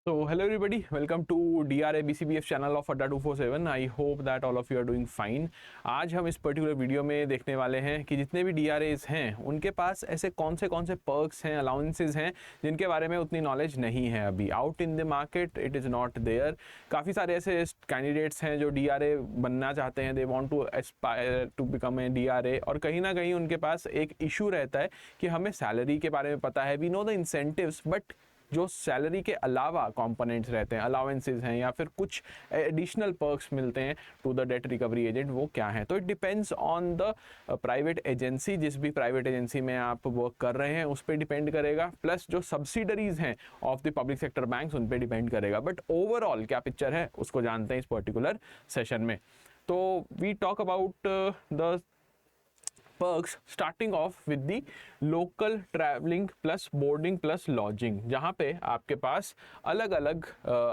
So hello everybody, welcome to DRA BCBF channel of Adda 247. I hope that all of you are doing fine. आज हम इस particular video में देखने वाले हैं कि जितने भी DRAs हैं उनके पास ऐसे कौन से पर्क्स हैं, अलाउंसेस हैं जिनके बारे में उतनी नॉलेज नहीं है अभी. Out in the market it is not there. काफ़ी सारे ऐसे कैंडिडेट्स हैं जो DRA बनना चाहते हैं, they want to aspire to become a DRA, और कहीं ना कहीं उनके पास एक इशू रहता है कि हमें सैलरी के बारे में पता है, we know the incentives, but जो सैलरी के अलावा कंपोनेंट्स रहते हैं, अलाउंसेस हैं या फिर कुछ एडिशनल पर्क्स मिलते हैं to the debt recovery agent, वो क्या है. तो it depends on the private agency. जिस भी प्राइवेट एजेंसी में आप वर्क कर रहे हैं उस पर डिपेंड करेगा, प्लस जो सब्सिडरीज हैं of the public sector banks उन पर डिपेंड करेगा. बट ओवरऑल क्या पिक्चर है उसको जानते हैं इस पर्टिकुलर सेशन में. तो we talk about the perks starting off with the local traveling plus boarding plus lodging, जहाँ पे आपके पास अलग अलग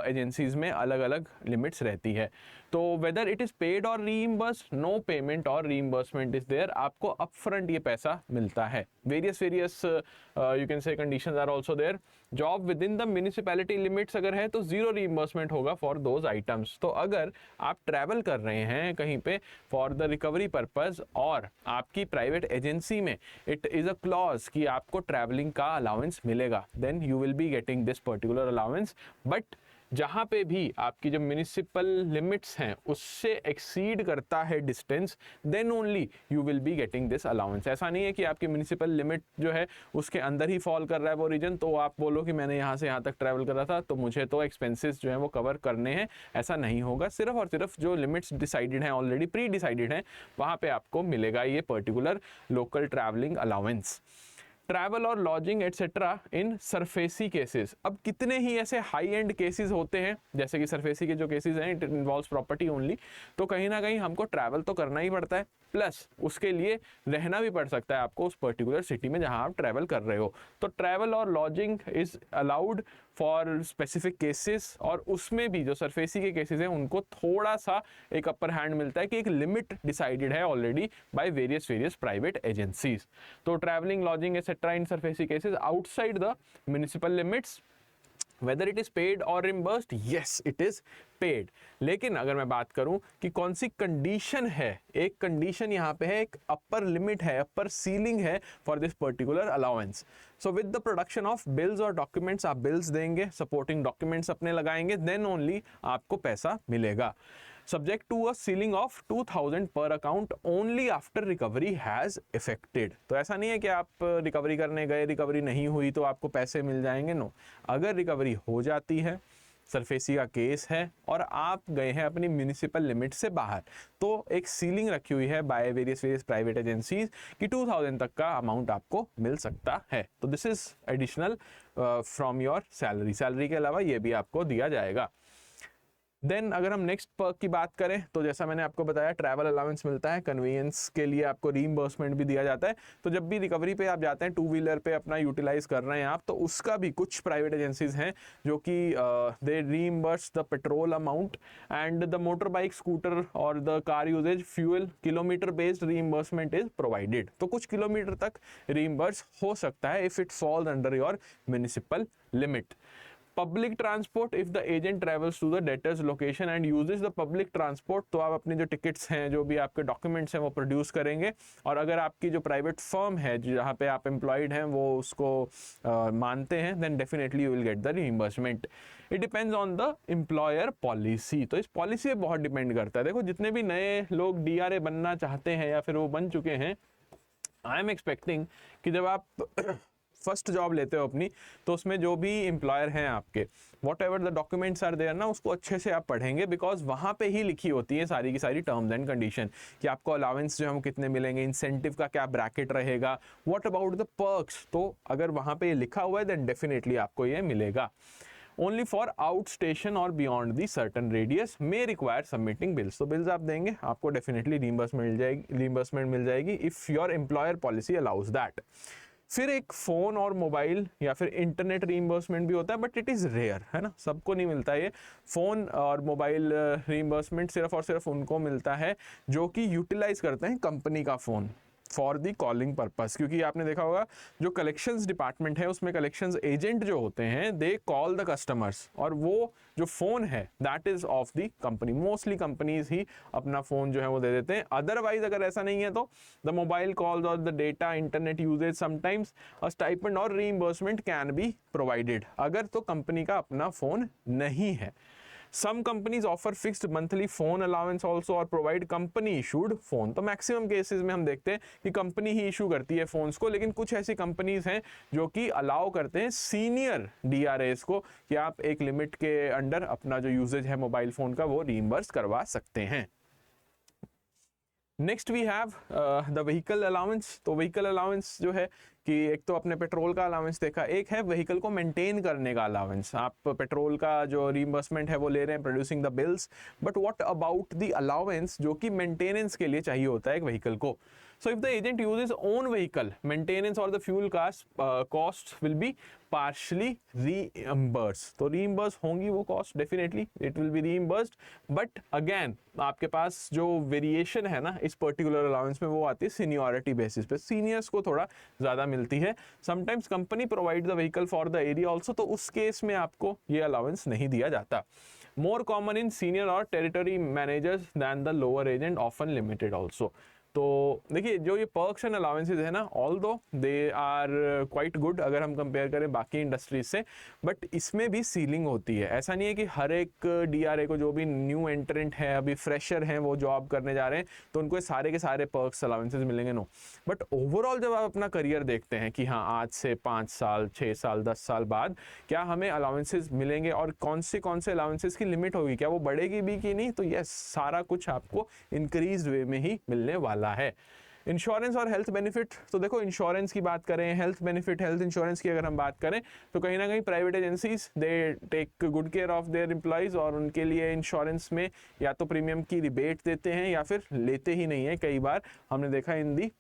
एजेंसीज में अलग अलग लिमिट्स रहती है. तो वेदर इट इज़ पेड और रीइंबर्स, नो पेमेंट और रीइंबर्समेंट इज देयर. आपको अपफ्रंट ये पैसा मिलता है. Various you can say conditions are also there. Job within the municipality limits अगर है तो जीरो रीइंबर्समेंट होगा फॉर दोज आइटम्स. तो अगर आप ट्रैवल कर रहे हैं कहीं पे फॉर द रिकवरी पर्पज और आपकी प्राइवेट एजेंसी में इट इज़ अ क्लॉज कि आपको ट्रैवलिंग का अलाउंस मिलेगा, then you will be getting this particular allowance. But जहाँ पे भी आपकी जो म्यूनिसिपल लिमिट्स हैं उससे एक्सीड करता है distance, then only you will be getting this allowance. ऐसा नहीं है कि आपकी म्यूनिसिपल लिमिट जो है उसके अंदर ही फॉल कर रहा है वो रीजन, तो आप बोलो कि मैंने यहाँ से यहाँ तक ट्रैवल करा था तो मुझे तो एक्सपेंसेस जो है वो कवर करने हैं. ऐसा नहीं होगा. सिर्फ और सिर्फ जो लिमिट्स डिसाइडेड हैं, ऑलरेडी प्री डिसाइडेड हैं, वहाँ पे आपको मिलेगा ये particular local travelling allowance. Travel और lodging etcetera in SARFAESI cases. अब कितने ही ऐसे हाई एंड केसेस होते हैं, जैसे कि सरफेसी के जो केसेस हैं इट इन्वॉल्व्स प्रॉपर्टी ओनली, तो कहीं ना कहीं हमको ट्रैवल तो करना ही पड़ता है, प्लस उसके लिए रहना भी पड़ सकता है आपको उस पर्टिकुलर सिटी में जहां आप ट्रैवल कर रहे हो. तो ट्रैवल और lodging is allowed for specific cases, और उसमें भी जो सरफेसी के केसेस हैं उनको थोड़ा सा एक अपर हैंड मिलता है कि एक लिमिट डिसाइडेड है already by various private agencies. तो travelling, lodging etcetera in SARFAESI cases outside the municipal limits, whether it is paid और reimbursed, yes it is paid. लेकिन अगर मैं बात करूं कि कौन सी कंडीशन है, एक कंडीशन यहाँ पे है, एक अपर लिमिट है, अपर सीलिंग है for this particular allowance. So with the production of bills और डॉक्यूमेंट्स, आप बिल्स देंगे, सपोर्टिंग डॉक्यूमेंट्स अपने लगाएंगे, देन ओनली आपको पैसा मिलेगा. Subject to a ceiling of 2000 per account only after recovery has effected. तो ऐसा नहीं है कि आप रिकवरी करने गए, रिकवरी नहीं हुई तो आपको पैसे मिल जाएंगे. नो, अगर रिकवरी हो जाती है, सरफेसी का केस है और आप गए हैं अपनी म्यूनिसिपल लिमिट से बाहर, तो एक सीलिंग रखी हुई है बाय वेरियस प्राइवेट एजेंसीज कि 2000 तक का अमाउंट आपको मिल सकता है. तो this is additional from your salary के अलावा ये भी आपको दिया जाएगा. देन अगर हम नेक्स्ट पर्क की बात करें तो जैसा मैंने आपको बताया, ट्रैवल अलाउंस मिलता है, कन्वीनियंस के लिए आपको रीइंबर्समेंट भी दिया जाता है. तो जब भी रिकवरी पे आप जाते हैं, टू व्हीलर पे अपना यूटिलाइज कर रहे हैं आप, तो उसका भी कुछ प्राइवेट एजेंसीज हैं जो कि they reimburse the petrol amount and the motor bike, scooter और the car uses fuel kilometre based reimbursement is provided. तो कुछ किलोमीटर तक रीइंबर्स हो सकता है if it falls under your municipal limit. Public transport, if the agent travels to the debtor's location and uses the public transport, तो आप अपनी जो टिकट्स हैं, जो भी आपके डॉक्यूमेंट्स हैं वो प्रोड्यूस करेंगे, और अगर आपकी जो प्राइवेट फर्म है जहाँ पे आप एम्प्लॉयड हैं वो उसको मानते हैं, then definitely you will get the reimbursement. It depends on the employer policy. तो इस पॉलिसी पे बहुत डिपेंड करता है. देखो, जितने भी नए लोग DRA बनना चाहते हैं या फिर वो बन चुके हैं, आई एम एक्सपेक्टिंग कि जब आप फर्स्ट जॉब लेते हो अपनी, तो उसमें जो भी एम्प्लॉयर हैं आपके, whatever the documents are there ना, उसको अच्छे से आप पढ़ेंगे, बिकॉज वहाँ पे ही लिखी होती है सारी की सारी टर्म्स एंड कंडीशन कि आपको अलाउंस जो है वो कितने मिलेंगे, इंसेंटिव का क्या ब्रैकेट रहेगा, व्हाट अबाउट द पर्क्स. तो अगर वहाँ पे ये लिखा हुआ है देन डेफिनेटली आपको ये मिलेगा. ओनली फॉर आउट स्टेशन और beyond the certain radius may require submitting bills. तो बिल्स आप देंगे, आपको डेफिनेटली रीइंबर्समेंट मिल जाएगी if your employer policy allows that. फिर एक फ़ोन और मोबाइल या फिर इंटरनेट रीइंबर्समेंट भी होता है, बट इट इज़ रेयर, है ना, सबको नहीं मिलता है ये. फ़ोन और मोबाइल रीइंबर्समेंट सिर्फ और सिर्फ उनको मिलता है जो कि यूटिलाइज करते हैं कंपनी का phone. For the calling purpose, क्योंकि आपने देखा होगा जो कलेक्शंस डिपार्टमेंट है उसमें कलेक्शंस एजेंट जो होते हैं दे कॉल द कस्टमर्स, और वो जो फ़ोन है that is of the company. Mostly companies ही अपना फ़ोन जो है वो दे देते हैं। अदरवाइज अगर ऐसा नहीं है तो द मोबाइल कॉल्स और the data internet usage sometimes a stipend और रीइंबर्समेंट कैन बी प्रोवाइडेड, अगर तो कंपनी का अपना फ़ोन नहीं है। Some companies offer fixed monthly phone allowance also और provide company issued phone। तो मैक्सिमम केसेस में हम देखते हैं कि कंपनी ही इशू करती है फोन्स को, लेकिन कुछ ऐसी कंपनीज हैं जो कि अलाउ करते हैं सीनियर DRAs को कि आप एक लिमिट के अंडर अपना जो यूजेज है मोबाइल फोन का वो रीइंबर्स करवा सकते हैं। Next we have the vehicle allowance. तो व्हीकल अलाउंस जो है कि एक तो अपने पेट्रोल का अलाउंस देखा, एक है व्हीकल को मेंटेन करने का अलाउंस। आप पेट्रोल का जो रीइंबर्समेंट है वो ले रहे हैं producing the bills, but what about the allowance जो कि मेंटेनेंस के लिए चाहिए होता है एक व्हीकल को। So if the agent uses own vehicle, maintenance or the fuel costs will be partially reimbursed। तो reimburse होंगी वो cost, definitely it will be reimbursed, but again आपके पास जो वेरिएशन है ना इस पर्टिकुलर अलाउंस में वो आती है सीनियरिटी बेसिस पे, सीनियर्स को थोड़ा ज़्यादा मिलती है। Sometimes company provide the vehicle for the area also, तो उस केस में आपको ये अलाउंस नहीं दिया जाता। मोर कॉमन इन सीनियर और territory managers than the lower agent, often limited also. तो देखिए जो ये पर्क्स एंड अलाउंसेज है ना, ऑल दो दे आर क्वाइट गुड अगर हम कंपेयर करें बाकी इंडस्ट्रीज से, बट इसमें भी सीलिंग होती है। ऐसा नहीं है कि हर एक DRA को, जो भी न्यू एंट्रेंट है अभी फ्रेशर हैं वो जॉब करने जा रहे हैं तो उनको सारे के सारे पर्क्स अलाउंसेज मिलेंगे, नो। बट ओवरऑल जब आप अपना करियर देखते हैं कि हाँ आज से 5 साल 6 साल 10 साल बाद क्या हमें अलाउंसेज मिलेंगे और कौन से अलाउंसेज की लिमिट होगी, क्या वो बढ़ेगी भी कि नहीं, तो यस सारा कुछ आपको इंक्रीज वे में ही मिलने वाला है। इंश्योरेंस और हेल्थ बेनिफिट, तो देखो इंश्योरेंस की बात करें, हेल्थ बेनिफिट, हेल्थ इंश्योरेंस की अगर हम बात करें तो कहीं ना कहीं private agencies they take good care of their employees, और उनके लिए इंश्योरेंस में या तो प्रीमियम की रिबेट देते हैं या फिर लेते ही नहीं है, कई बार हमने देखा इन दी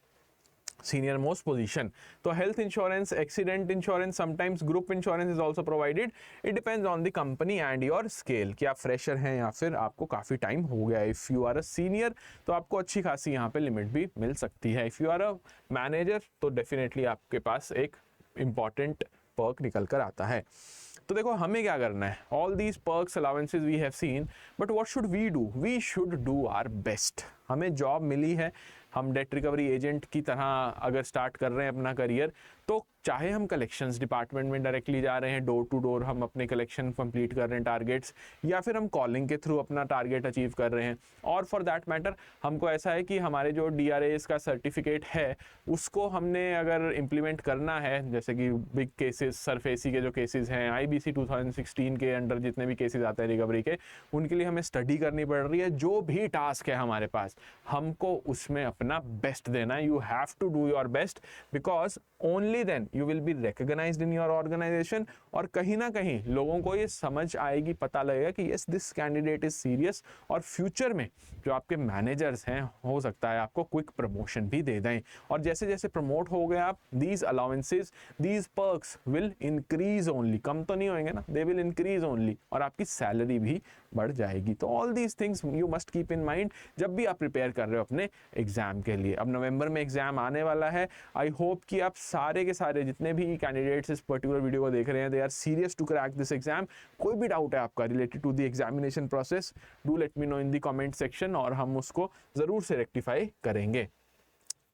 senior most position। तो health insurance, accident insurance, sometimes group insurance is also provided। it depends on the company and your scale कि आप fresher हैं या फिर आपको काफ़ी टाइम हो गया। if you are a senior तो आपको अच्छी खासी यहाँ पे लिमिट भी मिल सकती है। if you are a manager तो definitely आपके पास एक important perk निकल कर आता है। तो देखो हमें क्या करना है, all these perks allowances we have seen, but what should we do? we should do our best। हमें जॉब मिली है, हम डेट रिकवरी एजेंट की तरह अगर स्टार्ट कर रहे हैं अपना करियर, तो चाहे हम कलेक्शंस डिपार्टमेंट में डायरेक्टली जा रहे हैं, डोर टू डोर हम अपने कलेक्शन कंप्लीट कर रहे हैं टारगेट्स, या फिर हम कॉलिंग के थ्रू अपना टारगेट अचीव कर रहे हैं, और फॉर दैट मैटर हमको ऐसा है कि हमारे जो DRAs का सर्टिफिकेट है उसको हमने अगर इम्प्लीमेंट करना है, जैसे कि बिग केसेस सरफेसी के जो केसेस हैं IBC 2016 के अंडर जितने भी केसेस आते हैं रिकवरी के, उनके लिए हमें स्टडी करनी पड़ रही है। जो भी टास्क है हमारे पास हमको उसमें अपना बेस्ट देना है। You have to do your best because only then you will be recognised in your organisation, और कहीं ना कहीं लोगों को ये समझ आएगी, पता लगेगा कि yes this candidate is serious, और फ्यूचर में जो आपके मैनेजर्स हैं हो सकता है आपको क्विक प्रमोशन भी दे दें, और जैसे जैसे प्रमोट हो गए आप these allowances these perks will increase only, कम तो नहीं होंगे ना, दे विल इंक्रीज ओनली, और आपकी सैलरी भी बढ़ जाएगी। तो all these things you must keep in mind जब भी आप प्रिपेयर कर रहे हो अपने एग्जाम के लिए। अब नवंबर में एग्जाम आने वाला है, आई होप कि आप सारे के सारे जितने भी कैंडिडेट्स इस पर्टिकुलर वीडियो को देख रहे हैं they are serious to crack this exam. कोई भी डाउट है आपका related to the examination process, do let me know in the comment section, और हम उसको जरूर से रेक्टिफाई करेंगे।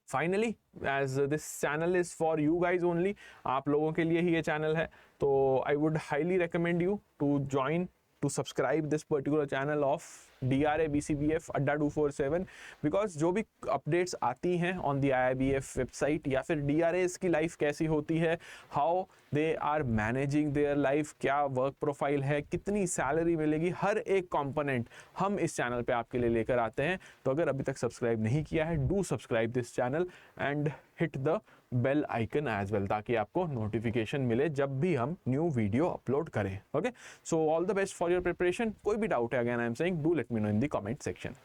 Finally as this channel is for you guys only, आप लोगों के लिए ही ये चैनल है, तो I would highly recommend you to join to subscribe this particular channel of DRA BCBF अड्डा 247, बिकॉज जो भी अपडेट्स आती हैं ऑन दी IIBF वेबसाइट, या फिर DRAs की लाइफ कैसी होती है, how they are managing their life, क्या वर्क प्रोफाइल है, कितनी सैलरी मिलेगी, हर एक कंपोनेंट हम इस चैनल पे आपके लिए लेकर आते हैं। तो अगर अभी तक सब्सक्राइब नहीं किया है, do subscribe this channel and hit the bell icon as well, ताकि आपको नोटिफिकेशन मिले जब भी हम न्यू वीडियो अपलोड करें। Okay, so all the best for your preparation. कोई भी डाउट है, again I am saying, do let me know in the comment section.